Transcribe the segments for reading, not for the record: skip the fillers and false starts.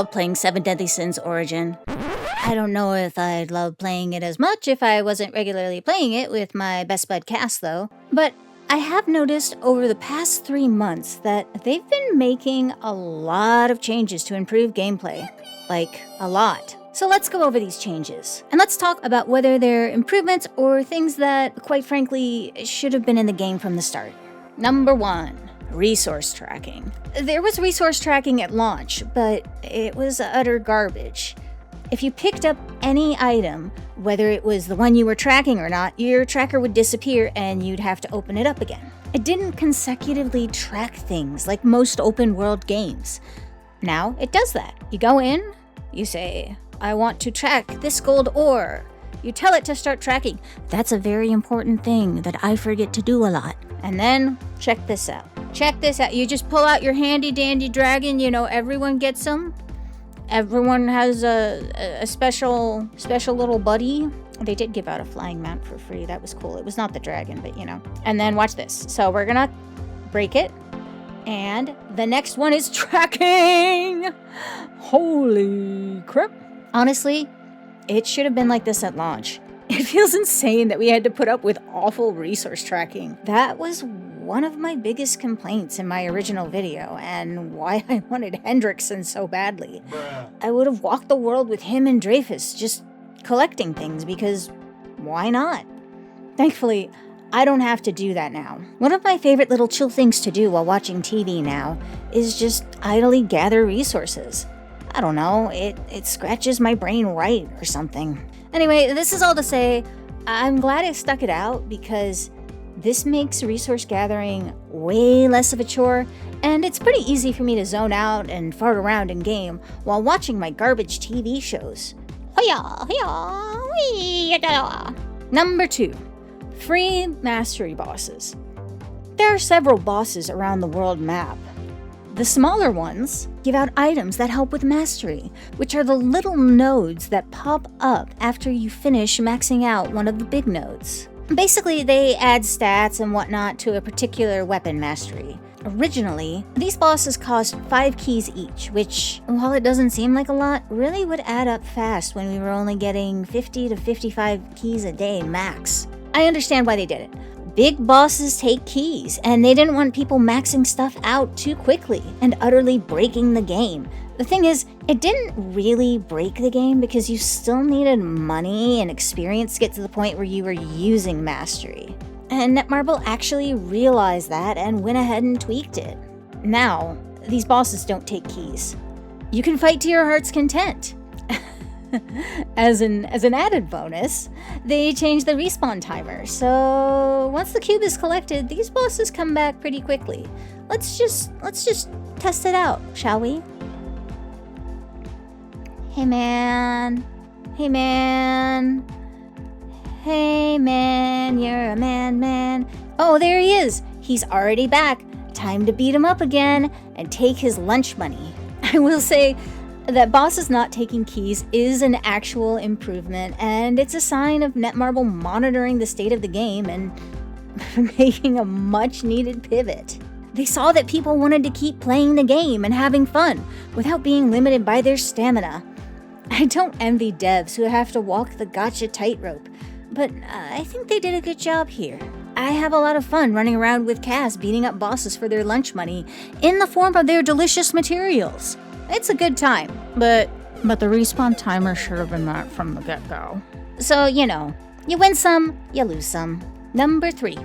love playing 7 Deadly Sins Origin. I don't know if I'd love playing it as much if I wasn't regularly playing it with my best bud Cass though. But I have noticed over the past 3 months that they've been making a lot of changes to improve gameplay. Like, a lot. So let's go over these changes. And let's talk about whether they're improvements or things that, quite frankly, should have been in the game from the start. Number 1. Resource tracking. There was resource tracking at launch, but it was utter garbage. If you picked up any item, whether it was the one you were tracking or not, your tracker would disappear and you'd have to open it up again. It didn't consecutively track things like most open world games. Now it does that. You go in, you say, I want to track this gold ore. You tell it to start tracking. That's a very important thing that I forget to do a lot. And then, check this out. Check this out. You just pull out your handy dandy dragon. You know, everyone gets them. Everyone has a special little buddy. They did give out a flying mount for free. That was cool. It was not the dragon, but you know. And then watch this. So we're gonna break it. And the next one is tracking. Holy crap. Honestly, it should have been like this at launch. It feels insane that we had to put up with awful resource tracking. That was one of my biggest complaints in my original video, and why I wanted Hendrickson so badly. I would have walked the world with him and Dreyfus, just collecting things, because why not? Thankfully, I don't have to do that now. One of my favorite little chill things to do while watching TV now is just idly gather resources. I don't know, it scratches my brain right or something. Anyway, this is all to say, I'm glad I stuck it out because this makes resource gathering way less of a chore, and it's pretty easy for me to zone out and fart around in game while watching my garbage TV shows. Number 2. Free mastery bosses. There are several bosses around the world map. The smaller ones give out items that help with mastery, which are the little nodes that pop up after you finish maxing out one of the big nodes. Basically, they add stats and whatnot to a particular weapon mastery. Originally, these bosses cost 5 keys each, which, while it doesn't seem like a lot, really would add up fast when we were only getting 50 to 55 keys a day max. I understand why they did it. Big bosses take keys, and they didn't want people maxing stuff out too quickly and utterly breaking the game. The thing is, it didn't really break the game because you still needed money and experience to get to the point where you were using mastery. And Netmarble actually realized that and went ahead and tweaked it. Now, these bosses don't take keys. You can fight to your heart's content. As an added bonus, they changed the respawn timer, so once the cube is collected, these bosses come back pretty quickly. Let's just test it out, shall we? Hey man, you're a man. Oh, there he is. He's already back. Time to beat him up again and take his lunch money. I will say that bosses not taking keys is an actual improvement, and it's a sign of Netmarble monitoring the state of the game and making a much-needed pivot. They saw that people wanted to keep playing the game and having fun without being limited by their stamina. I don't envy devs who have to walk the gacha tightrope, but I think they did a good job here. I have a lot of fun running around with Cass beating up bosses for their lunch money in the form of their delicious materials. It's a good time, but the respawn timer should have been that from the get-go. So, you know, you win some, you lose some. Number 3.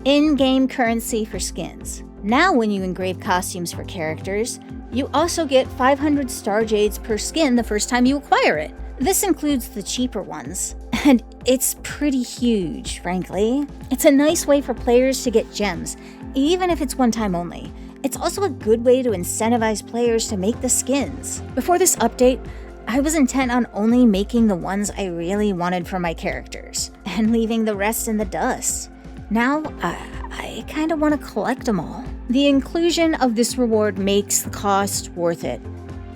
In-game currency for skins. Now when you engrave costumes for characters, you also get 500 Star Jades per skin the first time you acquire it. This includes the cheaper ones, and it's pretty huge, frankly. It's a nice way for players to get gems, even if it's one time only. It's also a good way to incentivize players to make the skins. Before this update, I was intent on only making the ones I really wanted for my characters, and leaving the rest in the dust. Now, I kinda wanna collect them all. The inclusion of this reward makes the cost worth it.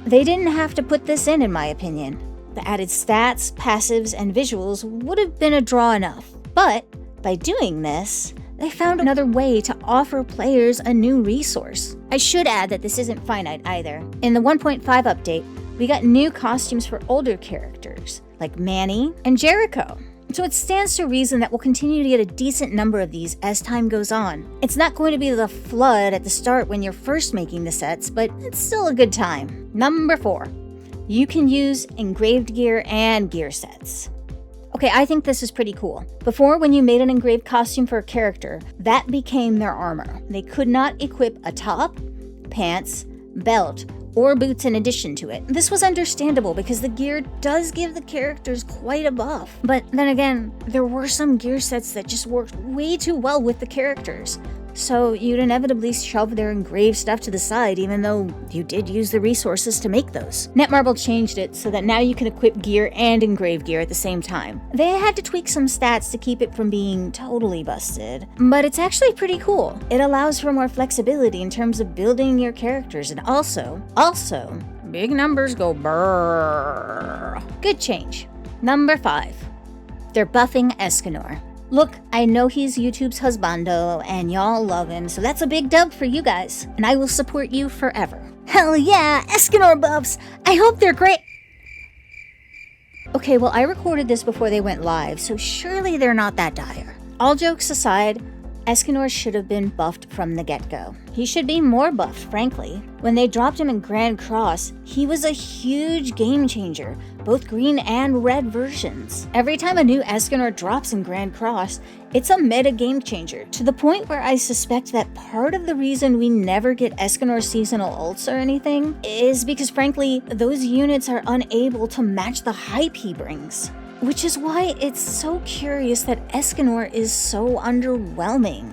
They didn't have to put this in my opinion. The added stats, passives, and visuals would have been a draw enough. But by doing this, they found another way to offer players a new resource. I should add that this isn't finite either. In the 1.5 update, we got new costumes for older characters, like Manny and Jericho. So it stands to reason that we'll continue to get a decent number of these as time goes on. It's not going to be the flood at the start when you're first making the sets, but it's still a good time. Number 4. You can use engraved gear and gear sets. Okay, I think this is pretty cool. Before, when you made an engraved costume for a character, that became their armor. They could not equip a top, pants, belt, or boots in addition to it. This was understandable because the gear does give the characters quite a buff. But then again, there were some gear sets that just worked way too well with the characters. So you'd inevitably shove their engraved stuff to the side even though you did use the resources to make those. Netmarble changed it so that now you can equip gear and engrave gear at the same time. They had to tweak some stats to keep it from being totally busted, but it's actually pretty cool. It allows for more flexibility in terms of building your characters, and also, big numbers go brrrr. Good change. Number 5. They're buffing Escanor. Look, I know he's YouTube's husbando, and y'all love him, so that's a big dub for you guys, and I will support you forever. Hell yeah, Escanor buffs! I hope they're great! Okay, well, I recorded this before they went live, so surely they're not that dire. All jokes aside, Escanor should have been buffed from the get-go. He should be more buffed, frankly. When they dropped him in Grand Cross, he was a huge game changer, both green and red versions. Every time a new Escanor drops in Grand Cross, it's a meta game changer, to the point where I suspect that part of the reason we never get Escanor seasonal ults or anything is because, frankly, those units are unable to match the hype he brings. Which is why it's so curious that Escanor is so underwhelming.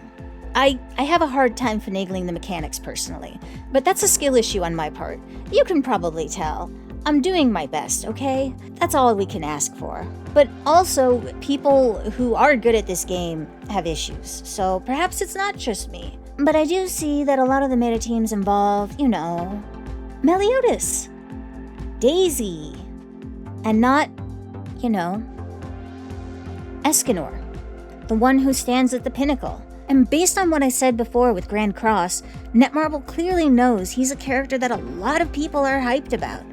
I have a hard time finagling the mechanics personally, but that's a skill issue on my part. You can probably tell. I'm doing my best, okay? That's all we can ask for. But also, people who are good at this game have issues, so perhaps it's not just me. But I do see that a lot of the meta teams involve, Meliodas, Daisy, and not, Escanor, the one who stands at the pinnacle. And based on what I said before with Grand Cross, Netmarble clearly knows he's a character that a lot of people are hyped about.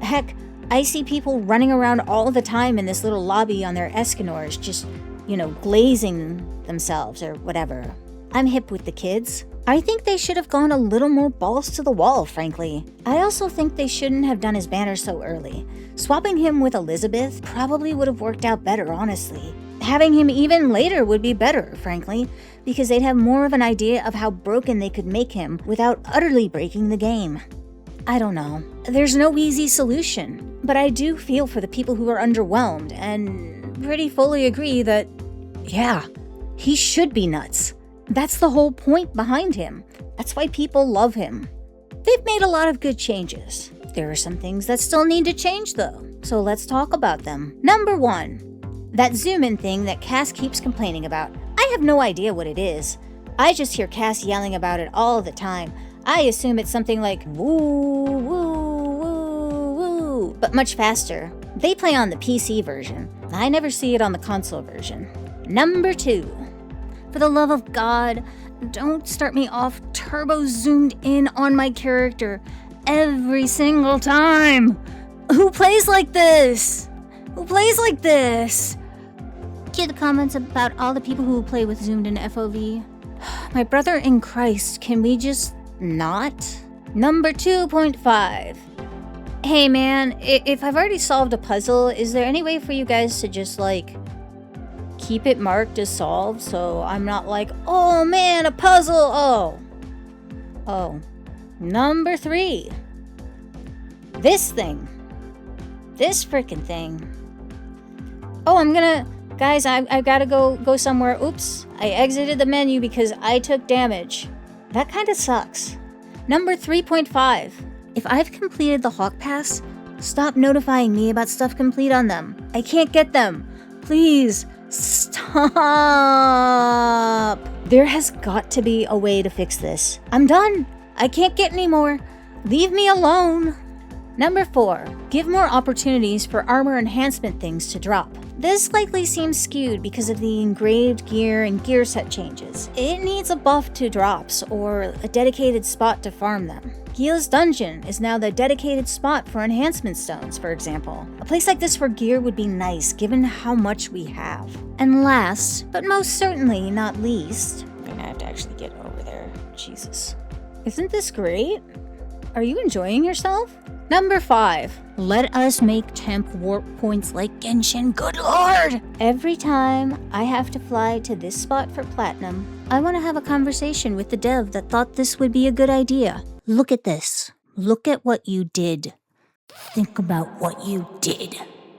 Heck, I see people running around all the time in this little lobby on their Escanors, just, glazing themselves or whatever. I'm hip with the kids. I think they should have gone a little more balls to the wall, frankly. I also think they shouldn't have done his banner so early. Swapping him with Elizabeth probably would have worked out better, honestly. Having him even later would be better, frankly, because they'd have more of an idea of how broken they could make him without utterly breaking the game. I don't know. There's no easy solution, but I do feel for the people who are underwhelmed and pretty fully agree that, yeah, he should be nuts. That's the whole point behind him. That's why people love him. They've made a lot of good changes. There are some things that still need to change though, so let's talk about them. Number 1, that zoom in thing that Cass keeps complaining about. I have no idea what it is. I just hear Cass yelling about it all the time. I assume it's something like woo, woo, woo, woo, but much faster. They play on the PC version. I never see it on the console version. Number 2. For the love of God, don't start me off turbo zoomed in on my character every single time. Who plays like this? Who plays like this? Cue the comments about all the people who play with zoomed in FOV. My brother in Christ, can we just not? Number 2.5. Hey man, if I've already solved a puzzle, is there any way for you guys to just keep it marked as solved so I'm not like, oh man, a puzzle, oh. Number 3. This thing. This freaking thing. Oh, guys, I've gotta go somewhere. Oops, I exited the menu because I took damage. That kinda sucks. Number 3.5. If I've completed the Hawk Pass, stop notifying me about stuff complete on them. I can't get them. Please, stop. There has got to be a way to fix this. I'm done. I can't get any more. Leave me alone. Number 4. Give more opportunities for armor enhancement things to drop. This likely seems skewed because of the engraved gear and gear set changes. It needs a buff to drops or a dedicated spot to farm them. Gila's Dungeon is now the dedicated spot for enhancement stones, for example. A place like this for gear would be nice given how much we have. And last, but most certainly not least, I'm gonna have to actually get over there. Jesus. Isn't this great? Are you enjoying yourself? Number 5. Let us make temp warp points like Genshin, good lord! Every time I have to fly to this spot for platinum, I want to have a conversation with the dev that thought this would be a good idea. Look at this. Look at what you did. Think about what you did.